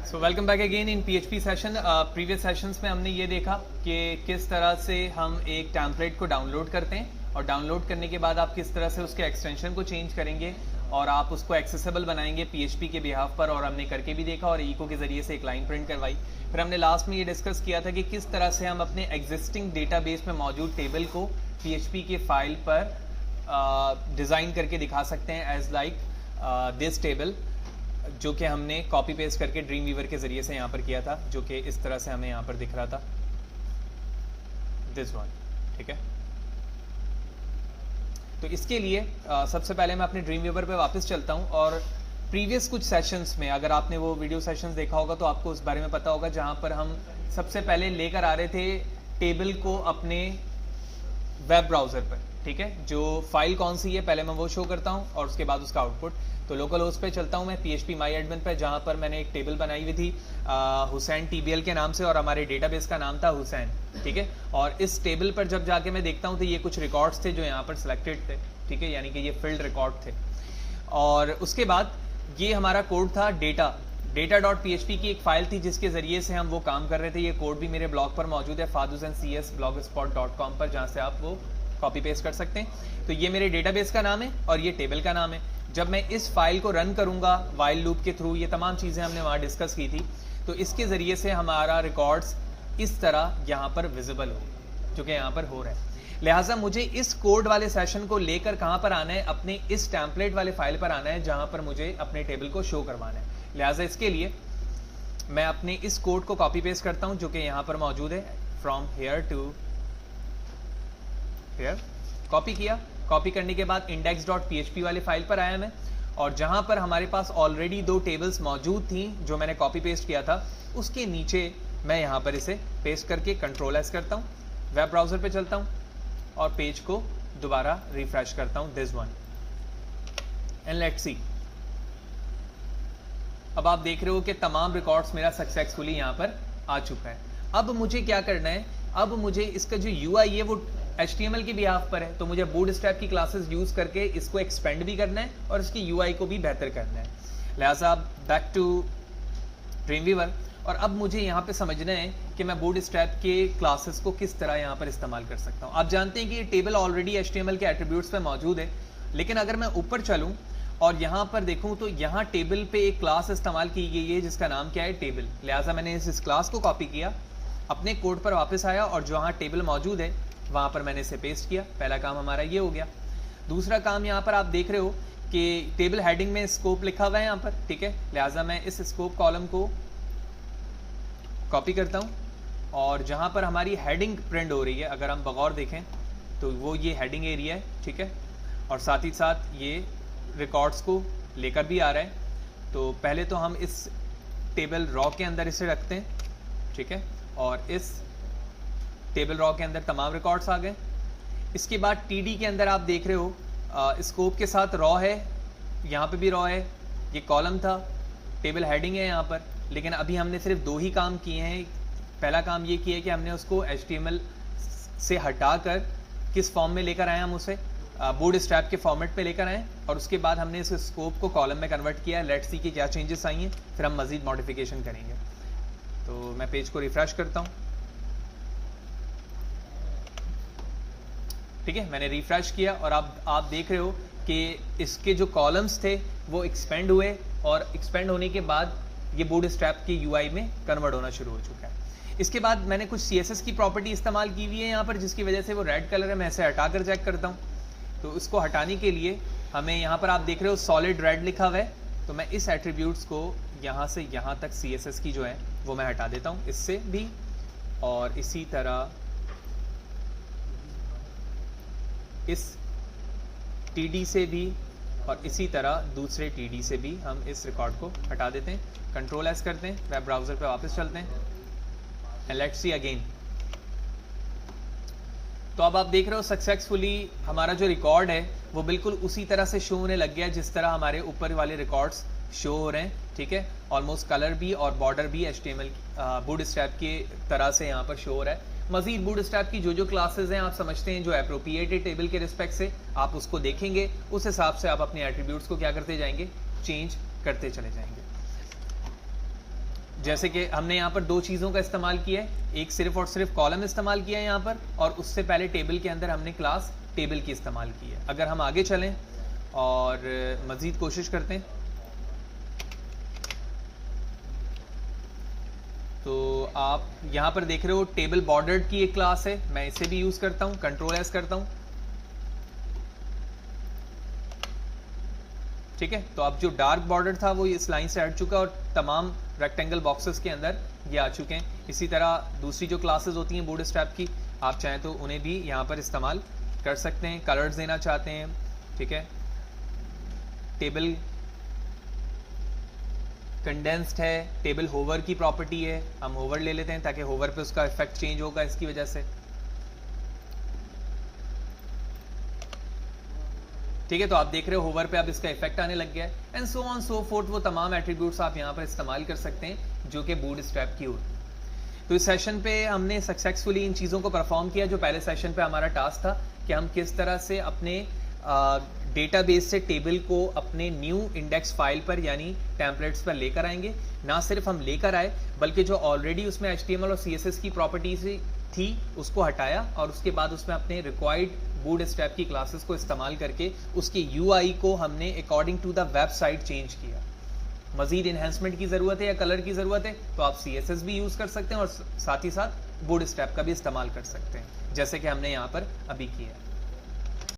So welcome back again in PHP session. Previous sessions में हमने ये देखा कि किस तरह से हम एक टेम्पलेट को डाउनलोड करते हैं और डाउनलोड करने के बाद आप किस तरह से उसके एक्सटेंशन को चेंज करेंगे और आप उसको एक्सेसिबल बनाएंगे PHP के बिहाफ पर, और हमने करके भी देखा और इको के जरिए से एक लाइन प्रिंट करवाई। फिर हमने लास्ट में ये डिस्कस किया था कि किस तरह से हम अपने एग्जिस्टिंग डेटाबेस में मौजूद टेबल को PHP के फाइल पर डिज़ाइन करके दिखा सकते हैं एज लाइक दिस टेबल, जो कि हमने कॉपी पेस्ट करके ड्रीम वीवर के जरिए से यहाँ पर किया था, जो कि इस तरह से हमें यहाँ पर दिख रहा था, दिस वन। ठीक है, तो इसके लिए सबसे पहले मैं अपने ड्रीम वीवर पे वापस चलता हूँ और प्रीवियस कुछ सेशंस में, अगर आपने वो वीडियो सेशंस देखा होगा तो आपको उस बारे में पता होगा, जहाँ पर हम सबसे पहले लेकर आ रहे थे टेबल को अपने वेब ब्राउज़र पर। ठीक है, जो फाइल कौन सी है पहले मैं वो शो करता हूँ और उसके बाद उसका आउटपुट। तो लोकल होस्ट पे चलता हूँ मैं PHP माई एडमिन पे, जहाँ पर मैंने एक टेबल बनाई हुई थी हुसैन TBL के नाम से, और हमारे डेटाबेस का नाम था हुसैन। ठीक है, और इस टेबल पर जब जाके मैं देखता हूँ तो ये कुछ रिकॉर्ड्स थे जो यहाँ पर सिलेक्टेड थे। ठीक है, यानी कि ये फील्ड रिकॉर्ड थे। और उसके बाद ये हमारा कोड था data.php की एक फाइल थी जिसके जरिए से हम वो काम कर रहे थे। ये कोड भी मेरे ब्लॉग पर मौजूद है fadhusandcs.blogspot.com पर, जहाँ से आप वो कॉपी पेस्ट कर सकते हैं। तो ये मेरे डेटाबेस का नाम है और ये टेबल का नाम है। जब मैं इस फाइल को रन करूंगा वाइल लूप के थ्रू, ये तमाम चीज़ें हमने वहाँ डिस्कस की थी, तो इसके ज़रिए से हमारा रिकॉर्ड्स इस तरह यहाँ पर विजिबल हो, जो कि यहाँ पर हो रहा है। लिहाजा मुझे इस कोड वाले सेशन को लेकर कहाँ पर आना है, अपने इस टेम्पलेट वाले फाइल पर आना है, जहाँ पर मुझे अपने टेबल को शो करवाना है। लिहाजा इसके लिए मैं अपने इस कोड को कॉपी पेस्ट करता हूँ, जो कि यहाँ पर मौजूद है, from here to here. Copy किया, कॉपी करने के बाद index.php वाले फाइल पर आया मैं, और जहां पर हमारे पास ऑलरेडी दो टेबल्स मौजूद थी जो मैंने कॉपी पेस्ट किया था, उसके नीचे मैं यहां पर इसे पेस्ट करके Ctrl+S करता हूं, वेब ब्राउज़र पे चलता हूं और पेज को दोबारा रिफ्रेश करता हूं, this one, and let's see. अब आप देख रहे हो कि तमाम रिकॉर्ड्स मेरा सक्सेसफुली यहां पर आ चुका है। अब मुझे क्या करना है, अब मुझे इसका जो UI है वो HTML के बिहाफ पर है, तो मुझे बूटस्ट्रैप की क्लासेस यूज करके इसको एक्सपेंड भी करना है और इसकी UI को भी बेहतर करना है। लिहाजा बैक टू ड्रीमवीवर, और अब मुझे यहाँ पे समझना है कि मैं बूटस्ट्रैप के क्लासेस को किस तरह यहाँ पर इस्तेमाल कर सकता हूँ। आप जानते हैं कि ये टेबल ऑलरेडी HTML के एट्रीब्यूट्स पे मौजूद है, लेकिन अगर मैं ऊपर चलूँ और यहाँ पर देखूँ तो यहाँ टेबल पे एक क्लास इस्तेमाल की गई है जिसका नाम क्या है, टेबल। लिहाजा मैंने इस क्लास को कॉपी किया, अपने कोड पर वापस आया और जहाँ टेबल मौजूद है वहाँ पर मैंने इसे पेस्ट किया। पहला काम हमारा ये हो गया। दूसरा काम यहाँ पर आप देख रहे हो कि टेबल हेडिंग में स्कोप लिखा हुआ है यहाँ पर। ठीक है, लिहाजा मैं इस स्कोप कॉलम को कॉपी करता हूँ और जहाँ पर हमारी हेडिंग प्रिंट हो रही है, अगर हम बगौर देखें तो वो ये हेडिंग एरिया है। ठीक है, और साथ ही साथ ये रिकॉर्ड्स को लेकर भी आ रहा है। तो पहले तो हम इस टेबल रॉ के अंदर इसे रखते हैं। ठीक है, और इस टेबल रॉ के अंदर तमाम रिकॉर्ड्स आ गए। इसके बाद TD के अंदर आप देख रहे हो स्कोप के साथ रॉ है, यहाँ पे भी रॉ है, ये कॉलम था, टेबल हेडिंग है यहाँ पर। लेकिन अभी हमने सिर्फ दो ही काम किए हैं। पहला काम ये किया कि हमने उसको HTML से हटाकर किस फॉर्म में लेकर आए, हम उसे बूटस्ट्रैप के फॉर्मेट पे लेकर आए, और उसके बाद हमने इस स्कोप को कॉलम में कन्वर्ट किया। लेट्स सी कि क्या चेंजेस आई हैं, फिर हम मजीद मॉडिफिकेशन करेंगे। तो मैं पेज को रिफ्रेश करता हूँ। ठीक है, मैंने रिफ्रेश किया और आप देख रहे हो कि इसके जो कॉलम्स थे वो एक्सपेंड हुए, और एक्सपेंड होने के बाद ये बूटस्ट्रैप के UI में कन्वर्ट होना शुरू हो चुका है। इसके बाद मैंने कुछ CSS की प्रॉपर्टी इस्तेमाल की हुई है यहाँ पर, जिसकी वजह से वो रेड कलर है। मैं इसे हटाकर चेक करता हूँ। तो इसको हटाने के लिए हमें यहाँ पर आप देख रहे हो सॉलिड रेड लिखा हुआ है, तो मैं इस एट्रीब्यूट्स को यहाँ से यहाँ तक CSS की जो है वो मैं हटा देता हूँ, इससे भी और इसी तरह इस TD से भी, और इसी तरह दूसरे TD से भी हम इस रिकॉर्ड को हटा देते हैं। Ctrl+S करते हैं, वेब ब्राउज़र पे वापस चलते हैं, एंड लेट्स सी अगेन। तो अब आप देख रहे हो सक्सेसफुली हमारा जो रिकॉर्ड है वो बिल्कुल उसी तरह से शो होने लग गया जिस तरह हमारे ऊपर वाले रिकॉर्ड्स शो हो रहे हैं। ठीक है, ऑलमोस्ट कलर भी और बॉर्डर भी HTML बूटस्ट्रैप की तरह से यहाँ पर शो हो रहा है। मजीद बूटस्ट्रैप की जो क्लासेस हैं आप समझते हैं जो एप्रोप्रिएट है टेबल के रिस्पेक्ट से, आप उसको देखेंगे, उस हिसाब से आप अपने एट्रीब्यूट्स को क्या करते जाएंगे, चेंज करते चले जाएंगे। जैसे कि हमने यहाँ पर दो चीज़ों का इस्तेमाल किया है, एक सिर्फ और सिर्फ कॉलम इस्तेमाल किया है यहाँ पर, और उससे पहले टेबल के अंदर हमने क्लास टेबल की इस्तेमाल की है। अगर हम आगे चलें और मज़ीद कोशिश करते हैं तो आप यहाँ पर देख रहे हो टेबल बॉर्डर्ड की एक क्लास है, मैं इसे भी यूज़ करता हूँ, कंट्रोल एस करता हूँ, ठीक है। तो अब जो डार्क बॉर्डर था वो इस लाइन से हट चुका और तमाम रेक्टेंगल बॉक्सेस के अंदर ये आ चुके हैं। इसी तरह दूसरी जो क्लासेस होती हैं बूटस्ट्रैप की, आप चाहें तो उन्हें भी यहाँ पर इस्तेमाल कर सकते हैं, कलर्स देना चाहते हैं, ठीक है। टेबल कंडेंस्ड है, टेबल होवर की प्रॉपर्टी है, हम होवर ले लेते हैं ताकि होवर पे उसका इफेक्ट चेंज होगा इसकी वजह से, ठीक है। तो आप देख रहे हो होवर पे अब इसका इफेक्ट आने लग गया है, and so on so fourth. वो तमाम एट्रीब्यूट्स आप यहाँ पर इस्तेमाल कर सकते हैं जो कि बूटस्ट्रैप की होती है। तो इस सेशन पे हमने सक्सेसफुली इन चीज़ों को परफॉर्म किया जो पहले सेशन पे हमारा टास्क था कि हम किस तरह से अपने डेटाबेस से टेबल को अपने न्यू इंडेक्स फाइल पर यानी टेम्पलेट्स पर लेकर आएंगे। ना सिर्फ हम लेकर आए बल्कि जो ऑलरेडी उसमें HTML और CSS की प्रॉपर्टीज थी उसको हटाया और उसके बाद उसमें अपने रिक्वायर्ड बूटस्ट्रैप की क्लासेस को इस्तेमाल करके उसके UI को हमने according to the website change किया। मजीद इन्हेंसमेंट की ज़रूरत है या कलर की ज़रूरत है तो आप CSS भी यूज़ कर सकते हैं और साथ ही साथ बूटस्ट्रैप का भी इस्तेमाल कर सकते हैं जैसे कि हमने यहाँ पर अभी किया है।